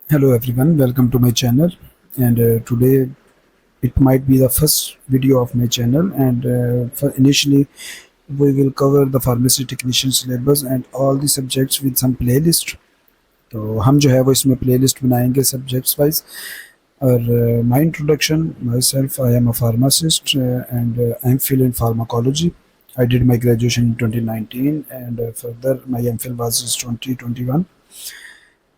Hello everyone, welcome to my channel. And today it might be the first video of my channel. And for initially we will cover the pharmacy technician syllabus and all the subjects with some playlist. तो हम जो है वो इसमें playlist बनाएंगे subjects wise. और my introduction, myself, I am a pharmacist and I'm MPhil in pharmacology. I did my graduation in 2019 and further my MPhil was 2021.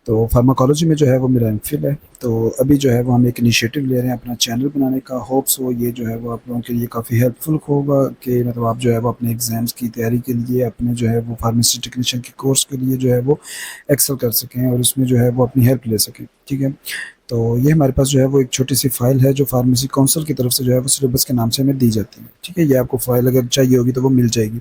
तो pharmacology में जो है वो मेरा एमफिल है। तो अभी जो है वो हम एक इनिशिएटिव ले रहे हैं अपना चैनल बनाने का। होप्स वो ये जो है वो आप लोगों के लिए काफ़ी हेल्पफुल होगा कि मतलब आप जो है वो अपने एग्ज़ाम्स की तैयारी के लिए अपने जो है वो फार्मेसी टेक्नीशियन के कोर्स के लिए जो है वो एक्सेल कर सकें और उसमें जो है वो अपनी हेल्प ले सकें। ठीक है, तो ये हमारे पास जो है वो एक छोटी सी फाइल है जो फार्मेसी काउंसिल की तरफ से जो है वो सिलेबस के नाम से हमें दी जाती है। ठीक है, ये आपको फाइल अगर चाहिए होगी तो वो मिल जाएगी।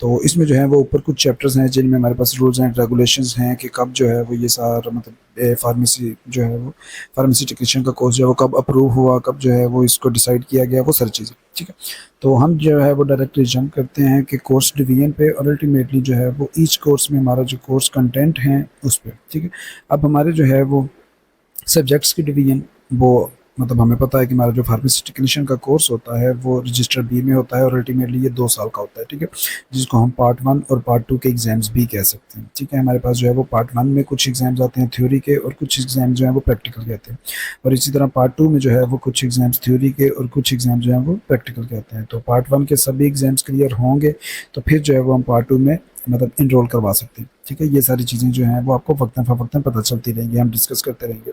तो इसमें जो है वो ऊपर कुछ चैप्टर्स हैं जिनमें हमारे पास रूल्स एंड रेगुलेशंस हैं कि कब जो है वो ये सारा मतलब फार्मेसी जो है वो फार्मेसी टेक्नीशियन का कोर्स जो है वो कब अप्रूव हुआ, कब जो है वो इसको डिसाइड किया गया, वो सारी चीज़ें। ठीक है, तो हम जो है वो डायरेक्टली जंप करते हैं कि कोर्स डिवीजन पे और अल्टीमेटली जो है वो ईच कोर्स में हमारा जो कोर्स कंटेंट है उस पर। ठीक है, अब हमारे जो है वो सब्जेक्ट्स की डिवीजन वो मतलब हमें पता है कि हमारा जो फार्मेसी टेक्नीशियन का कोर्स होता है वो रजिस्टर बी में होता है और अल्टीमेटली ये 2 साल का होता है। ठीक है, जिसको हम पार्ट 1 और पार्ट 2 के एग्जाम्स भी कह सकते हैं। ठीक है, हमारे पास जो है वो पार्ट 1 में कुछ एग्जाम्स आते हैं थ्योरी के और कुछ एग्जाम जो है वो प्रैक्टिकल के आते हैं, और इसी तरह पार्ट 2 में जो है वो कुछ एग्जाम्स थ्योरी के और कुछ एग्जाम जो है वो प्रैक्टिकल के आते हैं। तो पार्ट 1 के सभी एग्जाम्स क्लियर होंगे तो फिर जो है वो हम पार्ट 2 में मतलब इनरोल करवा सकते हैं। ठीक है, ये सारी चीज़ें जो हैं वो आपको वक्तन फ़वक्तन पता चलती रहेंगी, हम डिस्कस करते रहेंगे।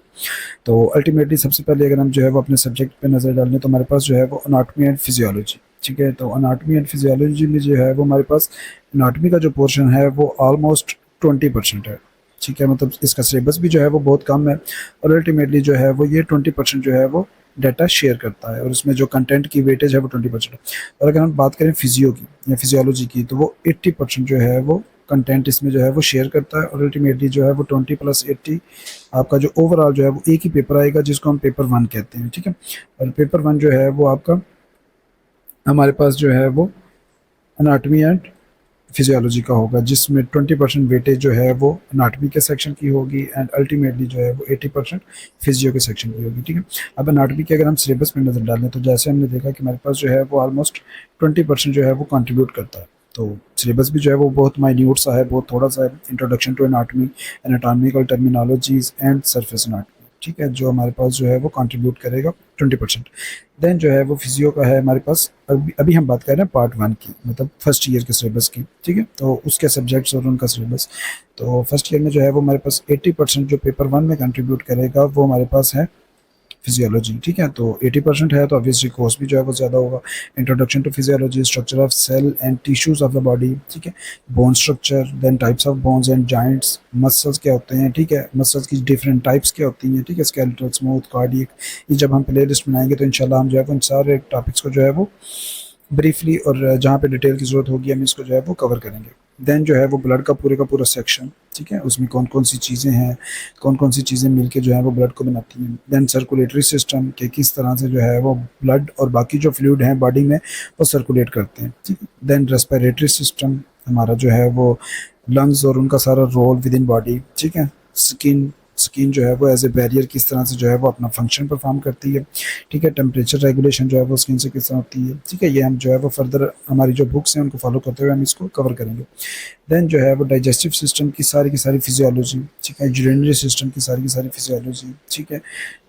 तो अल्टीमेटली सबसे पहले अगर हम जो है वो अपने सब्जेक्ट पे नज़र डालें तो हमारे पास जो है वो अनाटमी एंड फिजियोलॉजी। ठीक है, तो अनाटमी एंड फिजियोलॉजी में जो है वो हमारे पास अनाटमी का जो पोर्शन है वो ऑलमोस्ट 20% है। ठीक है, मतलब इसका सिलेबस भी जो है वो बहुत कम है और अल्टीमेटली जो है वो ये 20% जो है वो डाटा शेयर करता है और इसमें जो कंटेंट की वेटेज है वो 20% है। और अगर हम बात करें फिजियो की या फिजियोलॉजी की तो वो 80% जो है वो कंटेंट इसमें जो है वो शेयर करता है और अल्टीमेटली जो है वो 20+80 आपका जो ओवरऑल जो है वो एक ही पेपर आएगा जिसको हम पेपर 1 कहते हैं। ठीक है, और पेपर 1 जो है वो आपका हमारे पास जो है वो अनाटमी एंड फिजियोलॉजी का होगा जिसमें 20% वेटेज जो है वो अनाटमी के सेक्शन की होगी एंड अल्टीमेटली जो है वो 80% फिजियो के सेक्शन की होगी। ठीक है, अब अनाटमी के अगर हम सिलेबस में नज़र डालें तो जैसे हमने देखा कि हमारे पास जो है वो ऑलमोस्ट 20% जो है वो कंट्रीब्यूट करता है। तो सिलेबस भी जो है वो बहुत माइन्यूट सा है, बहुत थोड़ा सा है। Introduction to anatomy, anatomical terminologies and surface anatomy. ठीक है, जो हमारे पास जो है वो कंट्रीब्यूट करेगा 20%। देन जो है वो फिजियो का है हमारे पास। अभी अभी हम बात कर रहे हैं पार्ट 1 की, मतलब फर्स्ट ईयर के सिलेबस की। ठीक है, तो उसके सब्जेक्ट्स और उनका सिलेबस। तो फर्स्ट ईयर में जो है वो हमारे पास 80% जो पेपर 1 में कंट्रीब्यूट करेगा वो हमारे पास है फिजियोलॉजी। ठीक है, तो 80% है तो ऑब्वियसली कोर्स भी जो है वो ज़्यादा होगा। Introduction to physiology, structure of cell and tissues of the body. ठीक है, bone structure, then types of bones and joints, muscles क्या होते हैं। ठीक है, मसल्स की डिफरेंट टाइप्स क्या होती हैं। ठीक है, स्केलेटल, स्मूथ, कार्डियक। ये जब हम प्ले लिस्ट बनाएंगे तो इंशाल्लाह हम जो है वो इन सारे टॉपिक्स को जो है वो ब्रीफली और जहाँ पे डिटेल की ज़रूरत होगी हम इसको जो है वो कवर करेंगे। देन जो है वो ब्लड का पूरा सेक्शन। ठीक है, उसमें कौन कौन सी चीज़ें हैं, कौन कौन सी चीज़ें मिलके जो है वो ब्लड को बनाती हैं। देन सर्कुलेटरी सिस्टम के किस तरह से जो है वो ब्लड और बाकी जो फ्लूइड हैं बॉडी में वो सर्कुलेट करते हैं। ठीक है, देन रेस्पिरेटरी सिस्टम हमारा जो है वो लंग्स और उनका सारा रोल विद इन बॉडी। ठीक है, स्किन स्किन जो है वो एज ए बैरियर किस तरह से जो है वो अपना फंक्शन परफॉर्म करती है। ठीक है, टेम्परेचर रेगुलेशन जो है वो स्किन से किस तरह होती है। ठीक है, ये हम जो है वो फर्दर हमारी जो बुक्स हैं उनको फॉलो करते हुए हम इसको कवर करेंगे। देन जो है वो डाइजेस्टिव सिस्टम की सारी फिजियोलॉजी। ठीक है, यूरिनरी सिस्टम की सारी फिजियोलॉजी। ठीक है,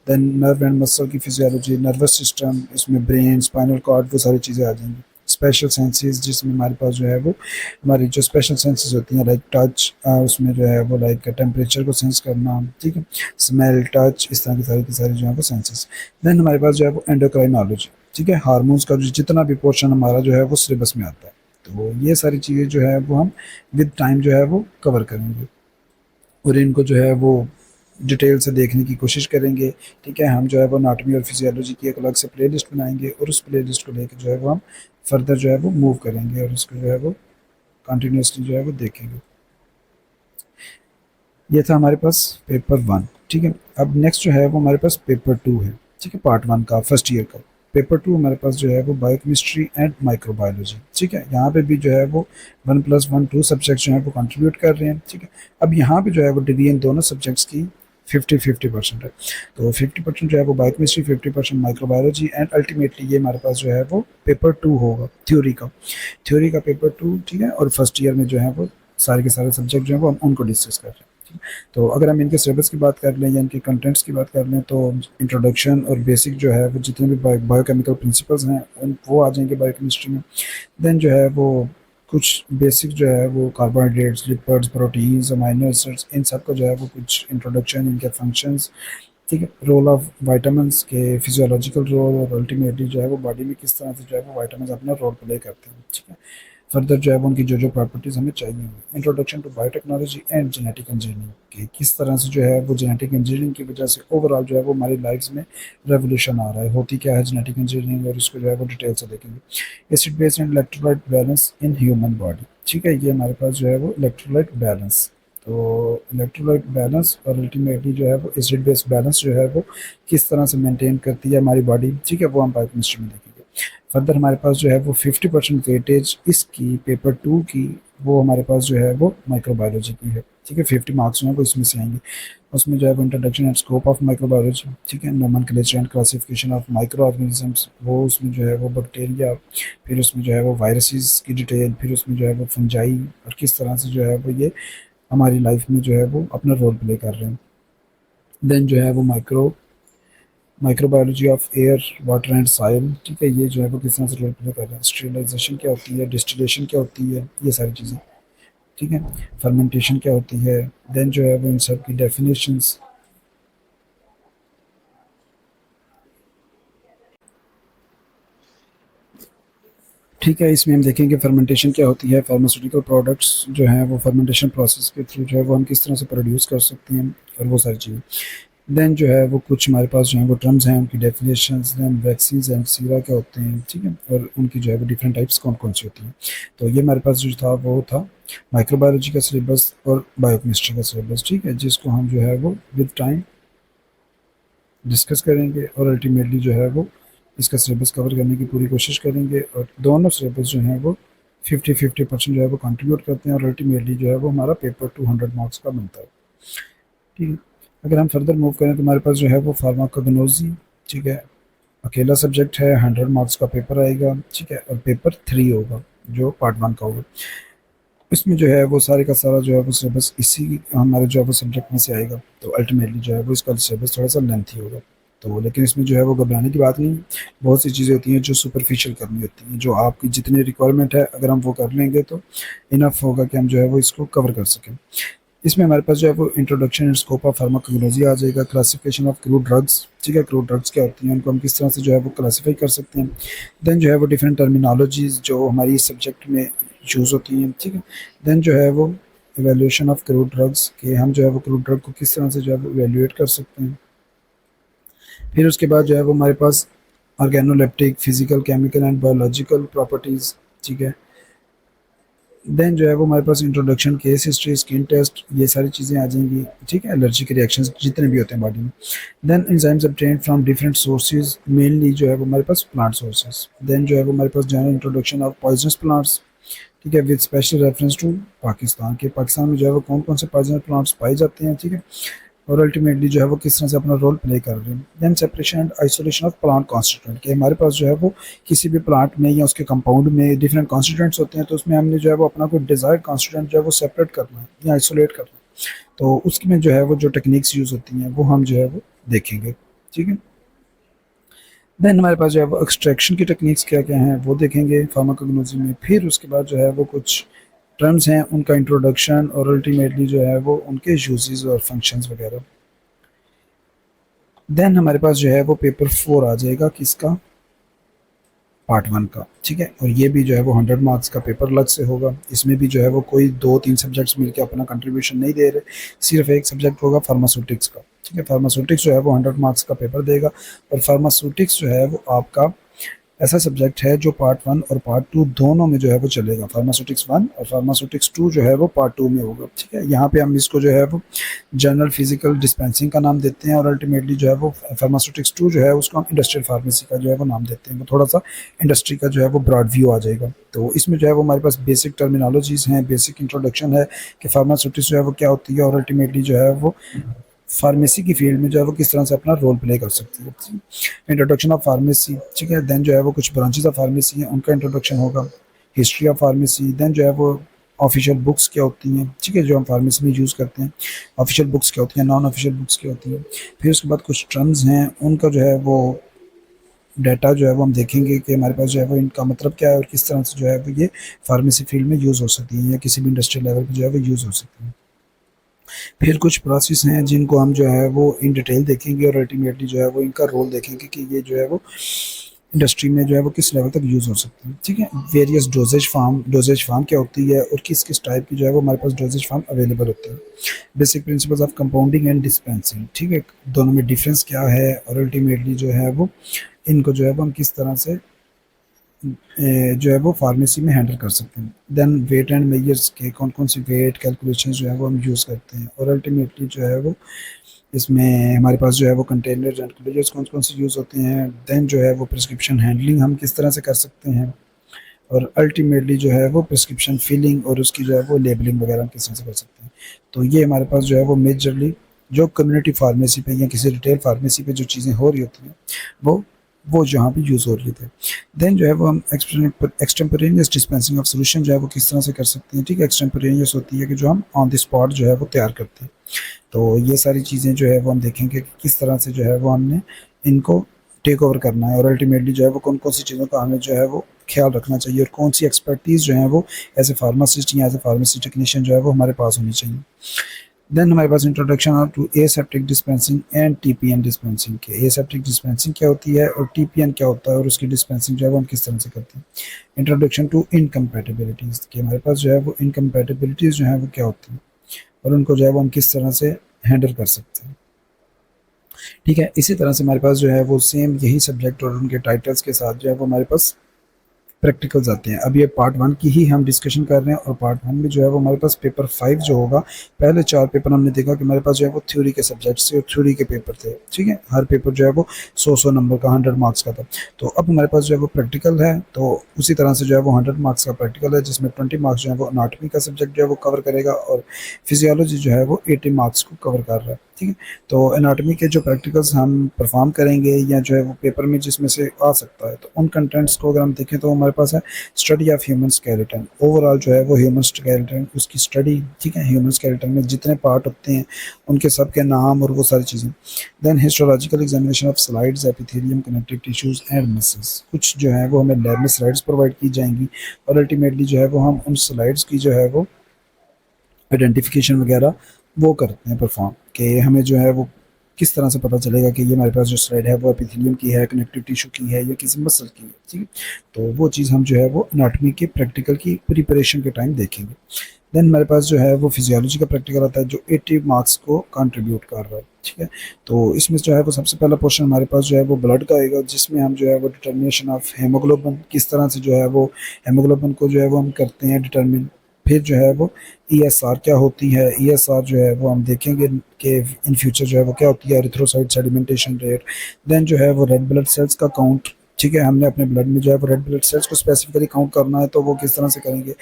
देन नर्व एंड मसल की फिजियोलॉजी, नर्वस सिस्टम, इसमें ब्रेन, स्पाइनल कॉर्ड, वो सारी चीज़ें आ जाएंगी। स्पेशल सेंसेस जिसमें हमारे पास जो है वो हमारी जो स्पेशल सेंसेस होती हैं लाइक टच, उसमें जो है वो लाइक टेम्परेचर को सेंस करना। ठीक है, स्मेल, टच, इस तरह की सारी जो है वो सेंसेस। देन हमारे पास जो है वो एंडोक्राइनोलॉजी। ठीक है, हार्मोन्स का जो जितना भी पोर्शन हमारा जो है वो सिलेबस में आता है। तो ये सारी चीज़ें जो है वो हम विद टाइम जो है वो कवर करेंगे और इनको जो है वो डिटेल से देखने की कोशिश करेंगे। ठीक है, हम जो है वो एनाटॉमी और फिजियोलॉजी की एक अलग से प्लेलिस्ट बनाएंगे और उस प्लेलिस्ट को लेकर जो है वो हम फर्दर जो है वो मूव करेंगे और उसको जो है वो कंटिन्यूसली जो है वो देखेंगे। ये था हमारे पास पेपर 1। ठीक है, अब नेक्स्ट जो है वो हमारे पास पेपर 2 है। ठीक है, पार्ट 1 का फर्स्ट ईयर का। पेपर 2 हमारे पास जो है वो बायोकेमिस्ट्री एंड माइक्रोबायोलॉजी। ठीक है, यहाँ पे भी जो है वो 1+1 2 सब्जेक्ट्स जो है वो कंट्रीब्यूट कर रहे हैं। ठीक है, अब यहाँ पे जो है वो डिवीजन दोनों सब्जेक्ट्स की 50-50% है। तो 50% जो है वो बायोकेमिस्ट्री, 50% माइक्रोबायोलॉजी एंड अल्टीमेटली ये हमारे पास जो है वो पेपर 2 होगा थ्योरी का पेपर 2, ठीक है। और फर्स्ट ईयर में जो है वो सारे के सारे सब्जेक्ट जो है वो हम उनको डिस्कस कर रहे हैं, ठीक है। तो अगर हम इनके सिलेबस की बात कर लें या इनके कंटेंट्स की बात कर लें तो इंट्रोडक्शन और बेसिक जो है वो जितने भी बायोकेमिकल प्रिंसिपल्स हैं वो आ जाएंगे बायोकेमिस्ट्री में। देन जो है वो कुछ बेसिक जो है वो carbohydrates, lipids, proteins, amino acids, इन सब का जो है वो कुछ इंट्रोडक्शन, इनके फंक्शंस, ठीक है। रोल ऑफ वाइटामिन्स के फिजियोलॉजिकल रोल और अल्टीमेटली जो है वो बॉडी में किस तरह से जो है वो वाइटामिन अपना रोल प्ले करते हैं, ठीक है। फर्दर जो है वो उनकी जो प्रॉपर्टीज़ हमें चाहिए होंगी। Introduction to biotechnology and genetic engineering कि किस तरह से जो है वो जेनेटिक इंजीनियरिंग की वजह से ओवरऑल जो है वो हमारी लाइफ में रेवोल्यूशन आ रहा है, होती क्या है जेनेटिक इंजीनियरिंग, और इसको जो है वो डिटेल से देखेंगे। Acid base and electrolyte balance in human body, ठीक है। ये हमारे पास जो है वो इलेक्ट्रोलाइट बैलेंस, तो इलेक्ट्रोलाइट बैलेंस और अल्टीमेटली जो है वो एसिड बेस बैलेंस जो है वो किस तरह से मेंटेन करती है हमारी बॉडी, ठीक है, वो हम बायोकेमिस्ट्री में देखेंगे। फर्दर हमारे पास जो है वो 50% वेटेज इसकी पेपर 2 की वो हमारे पास जो है वो माइक्रोबायोलॉजी की है, ठीक है। 50 मार्क्स जो है वो इसमें से आएंगे। उसमें जो है वो introduction and scope of microbiology, ठीक है, nomenclature and classification of micro organisms, वो उसमें जो है वो बैक्टीरिया, फिर उसमें जो है वो वायरसेस की डिटेल, फिर उसमें जो है वो फंजाई और किस तरह से जो है वो ये हमारी लाइफ में जो है वो अपना रोल प्ले कर रहे हैं। देन जो है वो microbiology of air, water and soil, ठीक है, ये जो है वो किस तरह से रोल प्ले कर रहे हैं। स्टेरिलाइजेशन क्या होती है, डिस्टिलेशन क्या होती है, ये सारी चीज़ें, ठीक है। फर्मेंटेशन क्या होती है, देन जो है वो इन सब की डेफिनेशंस, ठीक है। इसमें हम देखेंगे फर्मेंटेशन क्या होती है, फार्मास्यूटिकल प्रोडक्ट्स जो हैं वो फर्मेंटेशन प्रोसेस के थ्रू जो है वो हम किस तरह से प्रोड्यूस कर सकते हैं और वो सारी चीज़ें। देन जो है वो कुछ हमारे पास जो है वो टर्म्स हैं, उनकी डेफिनेशंस, देन वैक्सीन एंड सीरा क्या होते हैं, ठीक है, और उनकी जो है वो डिफरेंट टाइप्स कौन कौन सी होती हैं। तो ये हमारे पास जो था वो था माइक्रोबायोलॉजी का सिलेबस और बायोकेमिस्ट्री का सिलेबस, ठीक है, जिसको हम जो है वो विद टाइम डिस्कस करेंगे और अल्टीमेटली जो है वो इसका सिलेबस कवर करने की पूरी कोशिश करेंगे। और दोनों सिलेबस जो हैं वो 50-50% जो है वो कंट्रीब्यूट करते हैं और अल्टीमेटली जो है वो हमारा पेपर 200 मार्क्स का बनता है, ठीक है। अगर हम फर्दर मूव करें तो हमारे पास जो है वो फार्माकोग्नोसी, ठीक है, अकेला सब्जेक्ट है, 100 मार्क्स का पेपर आएगा, ठीक है, और पेपर 3 होगा जो पार्ट 1 का होगा। इसमें जो है वो सारे का सारा जो है वो सिलेबस इसी हमारे जो है वो सब्जेक्ट में से आएगा। तो अल्टीमेटली जो है वो इसका सिलेबस थोड़ा सा लेंथी होगा, तो लेकिन इसमें जो है वो घबराने की बात नहीं। बहुत सी चीज़ें होती हैं जो सुपरफिशियल करनी होती हैं, जो आपकी जितनी रिक्वायरमेंट है अगर हम वो कर लेंगे तो इनफ होगा कि हम जो है वो इसको कवर कर सकें। इसमें हमारे पास जो है वो introduction and scope of pharmacology आ जाएगा, क्लासिफिकेशन ऑफ क्रूड ड्रग्स, ठीक है, क्रूड ड्रग्स क्या होती हैं, उनको हम किस तरह से जो है वो क्लासीफाई कर सकते हैं। देन जो है वो डिफरेंट टर्मिनोलॉजीज जो हमारी इस सब्जेक्ट में यूज़ होती हैं, ठीक है। देन जो है वो एवेल्यूशन ऑफ क्रूड ड्रग्स के हम जो है वो क्रूड ड्रग को किस तरह से जो है वो एवेल्यूएट कर सकते हैं। फिर उसके बाद जो है वो हमारे पास organoleptic, physical, chemical and biological properties, ठीक है। देन जो है वो हमारे पास introduction, case history, skin test, ये सारी चीज़ें आ जाएंगी, ठीक है, एलर्जी के रिएक्शंस जितने भी होते हैं बॉडी में। Then enzymes obtained from different sources, mainly जो है वो हमारे पास प्लांट सोर्सेज। देन जो है वो हमारे पास general introduction of poisonous plants, ठीक है, with special reference to Pakistan में जो है वो कौन कौन से पॉइजनस प्लांट्स पाए जाते हैं, ठीक है, और अल्टीमेटली जो है वो किस तरह से अपना रोल प्ले कर रहे हैं। Then separation and isolation of plant constituent, कि हमारे पास जो है वो किसी भी प्लांट में या उसके कंपाउंड में डिफरेंट कॉन्स्टिट्यूएंट्स होते हैं, तो उसमें हमने जो है वो अपना कोई डिज़ायर्ड कॉन्स्टिट्यूएंट जो है वो सेपरेट करना है या आइसोलेट करना है, तो उसमें जो है वो जो टेक्निक्स यूज़ होती हैं वो हम जो है वो देखेंगे, ठीक है। देन हमारे पास जो है वो एक्सट्रैक्शन की टेक्निक्स क्या क्या हैं वो देखेंगे फार्माकोग्नोसी में। फिर उसके बाद जो है वो कुछ टर्म्स हैं उनका इंट्रोडक्शन और अल्टीमेटली जो है वो उनके यूजेस और फंक्शंस वगैरह। देन हमारे पास जो है वो पेपर 4 आ जाएगा किसका, पार्ट 1 का, ठीक है, और ये भी जो है वो 100 मार्क्स का पेपर अलग से होगा। इसमें भी जो है वो कोई 2-3 सब्जेक्ट्स मिलकर अपना कंट्रीब्यूशन नहीं दे रहे, सिर्फ एक सब्जेक्ट होगा फार्मास्यूटिक्स का, ठीक है। फार्मास्यूटिक्स जो है वो 100 मार्क्स का पेपर देगा और फार्मास्यूटिक्स जो है वो आपका ऐसा सब्जेक्ट है जो पार्ट 1 और पार्ट 2 दोनों में जो है वो चलेगा। फार्मास्यूटिक्स 1 और फार्मास्यूटिक्स 2 जो है वो पार्ट 2 में होगा, ठीक है। यहाँ पे हम इसको जो है वो जनरल फिजिकल डिस्पेंसिंग का नाम देते हैं और अल्टीमेटली जो है वो फार्मास्यूटिक्स 2 जो है उसको हम इंडस्ट्रियल फार्मेसी का जो है वो नाम देते हैं। वो थोड़ा सा इंडस्ट्री का जो है वो ब्रॉड व्यू आ जाएगा। तो इसमें जो है वो हमारे पास बेसिक टर्मिनोलॉजीज़ हैं, बेसिक इंट्रोडक्शन है कि फार्मास्यूटिक्स जो है वो क्या होती है और अल्टीमेटली जो है वो फार्मेसी की फील्ड में जो है वो किस तरह से अपना रोल प्ले कर सकती है। इंट्रोडक्शन ऑफ फार्मेसी, ठीक है। देन जो है वो कुछ ब्रांचेस ऑफ फार्मेसी हैं, उनका इंट्रोडक्शन होगा। हिस्ट्री ऑफ फार्मेसी, देन जो है वो ऑफिशियल बुक्स क्या होती हैं, ठीक है, जो हम फार्मेसी में यूज़ करते हैं। ऑफिशियल बुक्स क्या होती हैं, नॉन ऑफिशियल बुक्स क्या होती हैं। फिर उसके बाद कुछ टर्म्स हैं, उनका जो है वो डाटा जो है वो हम देखेंगे कि हमारे पास जो है वो इनका मतलब क्या है और किस तरह से जो है वो ये फार्मेसी फील्ड में यूज़ हो सकती है या किसी भी इंडस्ट्रियल लेवल पर जो है वो यूज़ हो सकती है। फिर कुछ प्रोसेस हैं जिनको हम जो है वो इन डिटेल देखेंगे और अल्टीमेटली जो है वो इनका रोल देखेंगे कि ये जो है वो इंडस्ट्री में जो है वो किस लेवल तक यूज़ हो सकती है, ठीक है। वेरियस डोजेज फार्म क्या होती है और किस किस टाइप की जो है वो हमारे पास डोजेज फार्म अवेलेबल होती है। Basic principles of compounding and dispensing, ठीक है, दोनों में डिफरेंस क्या है और अल्टीमेटली जो है वो इनको जो है वो हम किस तरह से जो है वो फार्मेसी में हैंडल कर सकते हैं। देन वेट एंड मेजर्स के कौन कौन सी वेट कैलकुलेशन जो है वो हम यूज़ करते हैं और अल्टीमेटली जो है वो इसमें हमारे पास जो है वो कंटेनर्स एंड क्लोजर्स कौन कौन से यूज़ होते हैं। देन जो है वो प्रिस्क्रिप्शन हैंडलिंग हम किस तरह से कर सकते हैं और अल्टीमेटली जो है वो प्रिस्क्रिप्शन फिलिंग और उसकी जो है वो लेबलिंग वगैरह हम किस तरह से कर सकते हैं। तो ये हमारे पास जो है वो मेजरली जो कम्युनिटी फार्मेसी पे या किसी रिटेल फार्मेसी पे जो चीज़ें हो रही होती हैं वो जहाँ पे यूज़ हो रही थी। देन जो है वो हम एक्सटेम्पोरेनियस डिस्पेंसिंग ऑफ सोल्यूशन जो है वो किस तरह से कर सकते हैं, ठीक है। एक्सटेम्पोरेनियस होती है कि जो हम ऑन द स्पॉट जो है वो तैयार करते हैं। तो ये सारी चीज़ें जो है वो हम देखेंगे कि किस तरह से जो है वो हमने इनको टेक ओवर करना है और अल्टीमेटली जो है वो कौन कौन सी चीज़ों का हमें जो है वो ख्याल रखना चाहिए और कौन सी एक्सपर्टीज़ जो है वो एज ए फार्मासिस्ट या एज ए फार्मेसी टेक्नीशियन जो है वो हमारे पास होनी चाहिए। देन हमारे पास introduction of to aseptic dispensing and TPN dispensing के। एसेप्टिक डिस्पेंसिंग क्या होती है और टीपीएन क्या होता है और उसकी डिस्पेंसिंग जो है वो हम किस तरह से करते हैं। इंट्रोडक्शन टू इनकम्पैटिबिलिटीज़ के हमारे पास जो है वो इनकम्पैटिबिलिटीज़ जो है वो क्या होती हैं और उनको जो है वो हम किस तरह से हैंडल कर सकते हैं, ठीक है। इसी तरह से हमारे पास जो है वो सेम यही सब्जेक्ट और उनके टाइटल्स के साथ जो है वो हमारे पास प्रैक्टिकल्स आते हैं। अब ये पार्ट 1 की ही हम डिस्कशन कर रहे हैं और पार्ट 1 में जो है वो हमारे पास पेपर 5 जो होगा, पहले 4 पेपर हमने देखा कि हमारे पास जो है वो थ्योरी के सब्जेक्ट्स थे और थ्योरी के पेपर थे, ठीक है। हर पेपर जो है वो 100 नंबर का 100 मार्क्स का था। तो अब हमारे पास जो है वो प्रैक्टिकल है, तो उसी तरह से जो है वो 100 मार्क्स का प्रैक्टिकल है जिसमें 20 मार्क्स जो है वो अनाटमी का सब्जेक्ट जो है वो कवर करेगा और फिजियोलॉजी जो है वो 80 मार्क्स को कवर कर रहा है, ठीक है। तो एनाटॉमी के जो प्रैक्टिकल्स हम परफॉर्म करेंगे या जो है वो पेपर में जिसमें से आ सकता है, तो उन कंटेंट्स को अगर हम देखें तो हमारे पास है study of human skeleton. Overall जो है वो ह्यूमन स्केलेटन उसकी स्टडी, ठीक है। ह्यूमन स्केलेटन में जितने पार्ट होते हैं उनके सब के नाम और वो सारी चीज़ें। Then histological examination of slides, epithelium, connective tissues and muscles. कुछ जो है वो हमें लैब में स्लाइड्स प्रोवाइड की जाएंगी और अल्टीमेटली जो है वो हम उन स्लाइड्स की जो है वो आइडेंटिफिकेशन वगैरह वो करते हैं परफॉर्म, कि हमें जो है वो किस तरह से पता चलेगा कि ये हमारे पास जो स्लाइड है वो एपिथेलियम की है, कनेक्टिव टिश्यू की है या किसी मसल की है, ठीक है। तो वो चीज़ हम जो है वो एनाटॉमी के प्रैक्टिकल की प्रिपरेशन के टाइम देखेंगे। देन हमारे पास जो है वो फिजियोलॉजी का प्रैक्टिकल आता है जो 80 मार्क्स को कंट्रीब्यूट कर रहा है, ठीक है। तो इसमें जो है वो सबसे पहला पोर्शन हमारे पास जो है वो ब्लड का आएगा जिसमें हम जो है वो डिटर्मिनेशन ऑफ हेमोग्लोबिन, किस तरह से जो है वो हेमोग्लोबिन को जो है वो हम करते हैं डिटर्मिन। फिर जो है वो ईएसआर क्या होती है, ईएसआर जो है वो हम देखेंगे कि इन फ्यूचर जो है वो क्या होती है, एरिथ्रोसाइट सेडिमेंटेशन रेट। देन जो है वो रेड ब्लड सेल्स का काउंट, ठीक है। हमने अपने ब्लड में जो है वो रेड ब्लड सेल्स को स्पेसिफिकली काउंट करना है तो वो किस तरह से करेंगे।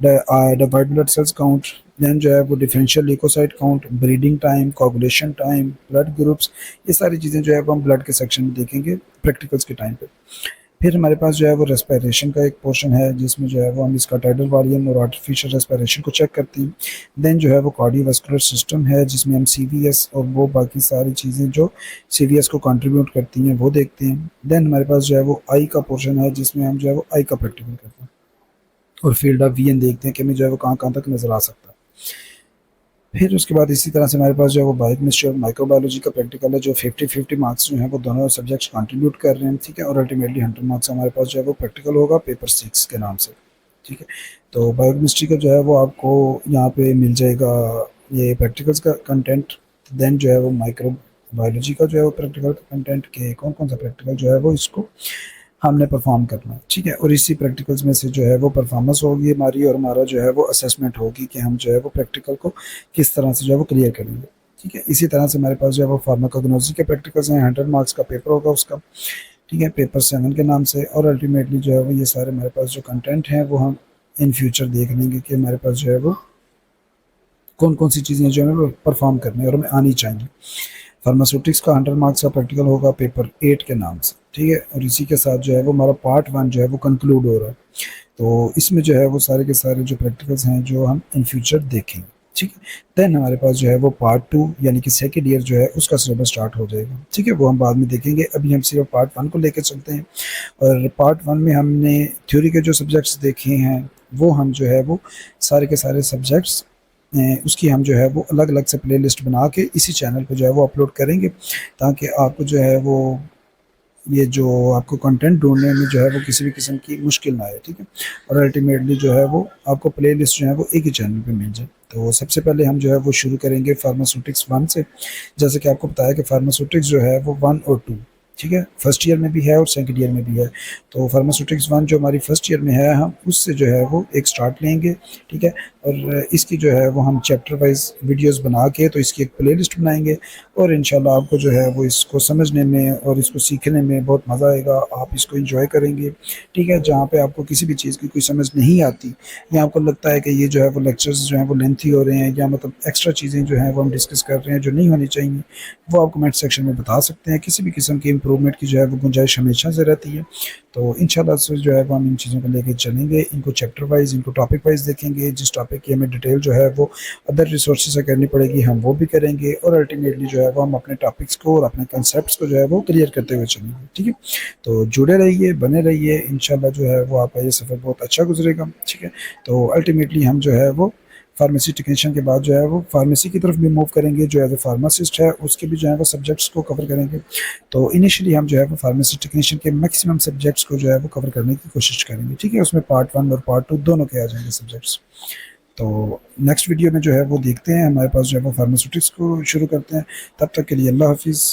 The white blood cells count, then जो है वो differential leukocyte count, bleeding time, coagulation time, blood groups, ये सारी चीज़ें जो है वो हम ब्लड के सेक्शन में देखेंगे प्रैक्टिकल्स के टाइम पे। फिर हमारे पास जो है वो रेस्पिरेशन का एक पोर्शन है जिसमें जो है वो हम इसका टाइडल वॉल्यूम और आर्टिफिशियल रेस्पिरेशन को चेक करते हैं। देन जो है वो कार्डियोवास्कुलर सिस्टम है जिसमें हम सीवीएस और वो बाकी सारी चीज़ें जो सीवीएस को कंट्रीब्यूट करती हैं वो देखते हैं। देन हमारे पास जो है वो आई का पोर्शन है जिसमें हम जो है वो आई का प्रैक्टिकल करते हैं और फील्ड ऑफ विजन देखते हैं कि हमें जो है वो कहाँ कहाँ तक नज़र आ सकता है। फिर उसके बाद इसी तरह से हमारे पास जो है वो बायोकेमिस्ट्री और माइक्रोबायोलॉजी का प्रैक्टिकल है जो 50-50 मार्क्स जो है वो दोनों सब्जेक्ट्स कंट्रीब्यूट कर रहे हैं, ठीक है। और अल्टीमेटली 100 मार्क्स हमारे पास जो है वो प्रैक्टिकल होगा पेपर 6 के नाम से, ठीक है। तो बायोकेमिस्ट्री का जो है वो आपको यहाँ पे मिल जाएगा ये प्रैक्टिकल्स का कंटेंट। देन जो है वो माइक्रो बायोलॉजी का जो है वो प्रैक्टिकल का कंटेंट के कौन कौन सा प्रैक्टिकल जो है वो इसको हमने परफॉर्म करना है, ठीक है। और इसी प्रैक्टिकल्स में से जो है वो परफॉर्मेंस होगी हमारी और हमारा जो है वो असेसमेंट होगी कि हम जो है वो प्रैक्टिकल को किस तरह से जो है वो क्लियर करेंगे, ठीक है। इसी तरह से हमारे पास जो है वो फार्माकोग्नोसी के प्रैक्टिकल्स हैं, 100 मार्क्स का पेपर होगा उसका, ठीक है, पेपर 7 के नाम से। और अल्टीमेटली जो है वो ये सारे हमारे पास जो कंटेंट हैं वो हम इन फ्यूचर देख लेंगे कि हमारे पास जो है वो कौन कौन सी चीज़ें जो है वो परफॉर्म करनी है और हमें आनी चाहिए। फार्मास्यूटिक्स का 100 मार्क्स का प्रैक्टिकल होगा पेपर 8 के नाम से, ठीक है। और इसी के साथ जो है वो हमारा पार्ट 1 जो है वो कंक्लूड हो रहा है। तो इसमें जो है वो सारे के सारे जो प्रैक्टिकल्स हैं जो हम इन फ्यूचर देखेंगे, ठीक है। देन हमारे पास जो है वो पार्ट 2 यानी कि सेकंड ईयर जो है उसका सिलेबस स्टार्ट हो जाएगा, ठीक है। वो हम बाद में देखेंगे, अभी हम सिर्फ पार्ट 1 को लेकर चलते हैं। और पार्ट 1 में हमने थ्योरी के जो सब्जेक्ट्स देखे हैं वो हम जो है वो सारे के सारे सब्जेक्ट्स उसकी हम जो है वो अलग अलग से प्ले लिस्ट बना के इसी चैनल पर जो है वो अपलोड करेंगे, ताकि आपको जो है वो ये जो आपको कंटेंट ढूँढने में जो है वो किसी भी किस्म की मुश्किल ना आए, ठीक है। और अल्टीमेटली जो है वो आपको प्लेलिस्ट जो है वो एक ही चैनल पे मिल जाए। तो सबसे पहले हम जो है वो शुरू करेंगे फार्मास्यूटिक्स 1 से। जैसे कि आपको बताया कि फार्मास्यूटिक्स जो है वो 1 और 2, ठीक है, फर्स्ट ईयर में भी है और सेकंड ईयर में भी है। तो फार्मास्यूटिक्स 1 जो हमारी फर्स्ट ईयर में है, हम उससे जो है वो एक स्टार्ट लेंगे, ठीक है। और इसकी जो है वो हम चैप्टर वाइज़ वीडियोज़ बना के तो इसकी एक प्लेलिस्ट बनाएँगे और इंशाल्लाह आपको जो है वो इसको समझने में और इसको सीखने में बहुत मज़ा आएगा, आप इसको एंजॉय करेंगे, ठीक है। जहाँ पे आपको किसी भी चीज़ की कोई समझ नहीं आती या आपको लगता है कि ये जो है वो लेक्चर्स जो हैं वो लेंथी हो रहे हैं या मतलब एक्स्ट्रा चीज़ें जो हैं वो हम डिस्कस कर रहे हैं जो नहीं होनी चाहिए, वो आप कमेंट सेक्शन में बता सकते हैं। किसी भी किस्म की इम्प्रूवमेंट की जो है वो गुंजाइश हमेशा से रहती है। तो इंशाल्लाह से जो है वो हम इन चीज़ों को लेके चलेंगे, इनको चैप्टर वाइज़, इनको टॉपिक वाइज़ देखेंगे। जिस टॉपिक की हमें डिटेल जो है वो अदर रिसोर्सेज से करनी पड़ेगी हम वो भी करेंगे और अल्टीमेटली जो है वो हम अपने टॉपिक्स को और अपने कंसेप्ट्स को जो है वो क्लियर करते हुए चलेंगे, ठीक है। तो जुड़े रहिए, बने रहिए, इंशाल्लाह जो है वो आपका ये सफ़र बहुत अच्छा गुजरेगा, ठीक है। तो अल्टीमेटली हम जो है वो फार्मेसी टेक्नीशियन के बाद जो है वो फार्मेसी की तरफ भी मूव करेंगे, जो एज ए फार्मासिस्ट है उसके भी जो है वो सब्जेक्ट्स को कवर करेंगे। तो इनिशियली हम जो है वो फार्मेसी टेक्नीशियन के मैक्सिमम सब्जेक्ट्स को जो है वो कवर करने की कोशिश करेंगे, ठीक है। उसमें पार्ट 1 और पार्ट 2 दोनों के आ जाएंगे सब्जेक्ट्स। तो नेक्स्ट वीडियो में जो है वो देखते हैं, हमारे पास जो है वो फार्मास्यूटिक्स को शुरू करते हैं। तब तक के लिए अल्लाह हाफिज़।